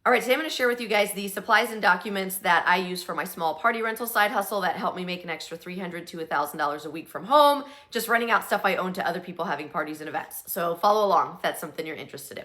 All right, today I'm going to share with you guys the supplies and documents that I use for my small party rental side hustle that help me make an extra $300 to $1,000 a week from home, just renting out stuff I own to other people having parties and events. So follow along if that's something you're interested in.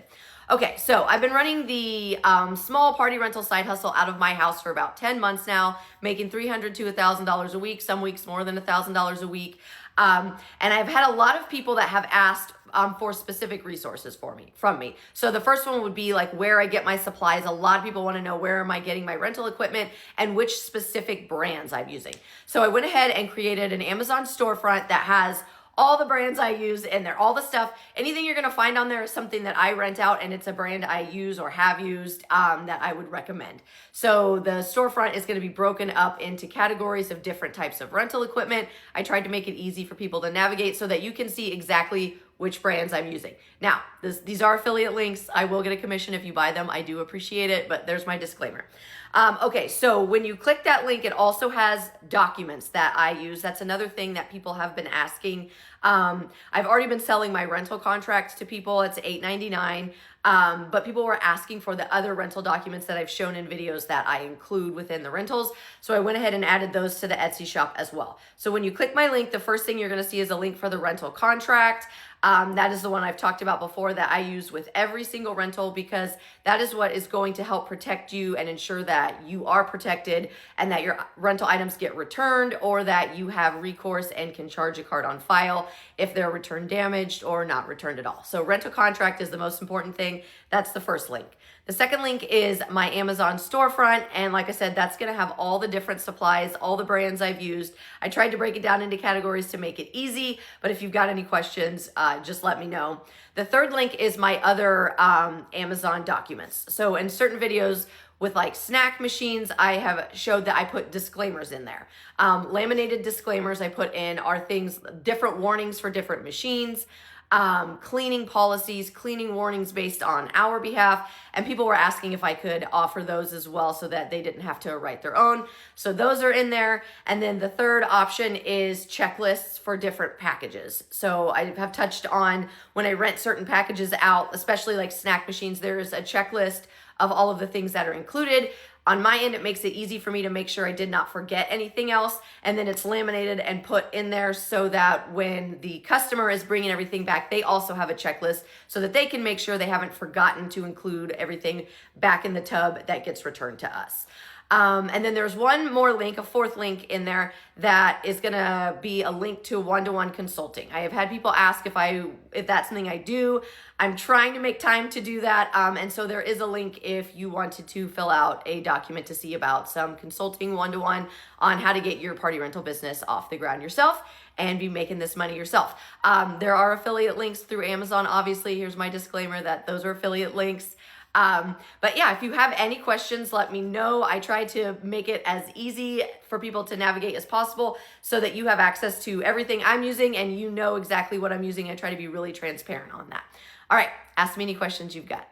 Okay, so I've been running the small party rental side hustle out of my house for about 10 months now, making $300 to $1,000 a week, some weeks more than $1,000 a week. And I've had a lot of people that have asked for specific resources from me. So the first one would be like where I get my supplies. A lot of people want to know where am I getting my rental equipment and which specific brands I'm using. So I went ahead and created an Amazon storefront that has all the brands I use in there, all the stuff. Anything you're going to find on there is something that I rent out and it's a brand I use or have used that I would recommend. So the storefront is going to be broken up into categories of different types of rental equipment. I tried to make it easy for people to navigate so that you can see exactly which brands I'm using. Now, these are affiliate links. I will get a commission if you buy them. I do appreciate it, but there's my disclaimer. Okay, so when you click that link, it also has documents that I use. That's another thing that people have been asking. I've already been selling my rental contracts to people. It's $8.99. But people were asking for the other rental documents that I've shown in videos that I include within the rentals. So I went ahead and added those to the Etsy shop as well. So when you click my link, the first thing you're going to see is a link for the rental contract. That is the one I've talked about before that I use with every single rental because that is what is going to help protect you and ensure that you are protected and that your rental items get returned or that you have recourse and can charge a card on file if they're returned damaged or not returned at all. So rental contract is the most important thing. That's the first link. The second link is my Amazon storefront. And like I said, that's going to have all the different supplies, all the brands I've used. I tried to break it down into categories to make it easy, but if you've got any questions, just let me know. The third link is my other Amazon documents. So in certain videos with like snack machines, I have showed that I put disclaimers in there. Laminated disclaimers I put in are things, different warnings for different machines. Cleaning policies, cleaning warnings based on our behalf. And people were asking if I could offer those as well so that they didn't have to write their own. So those are in there. And then the third option is checklists for different packages. So I have touched on when I rent certain packages out, especially like snack machines, there's a checklist of all of the things that are included. On my end, it makes it easy for me to make sure I did not forget anything else. And then it's laminated and put in there so that when the customer is bringing everything back, they also have a checklist so that they can make sure they haven't forgotten to include everything back in the tub that gets returned to us. And then there's one more link, a fourth link in there that is going to be a link to one-to-one consulting. I have had people ask if that's something I do. I'm trying to make time to do that. And so there is a link if you wanted to fill out a document to see about some consulting one-to-one on how to get your party rental business off the ground yourself and be making this money yourself. There are affiliate links through Amazon. Obviously, here's my disclaimer that those are affiliate links. But yeah, if you have any questions, let me know. I try to make it as easy for people to navigate as possible so that you have access to everything I'm using and you know exactly what I'm using. I try to be really transparent on that. All right, ask me any questions you've got.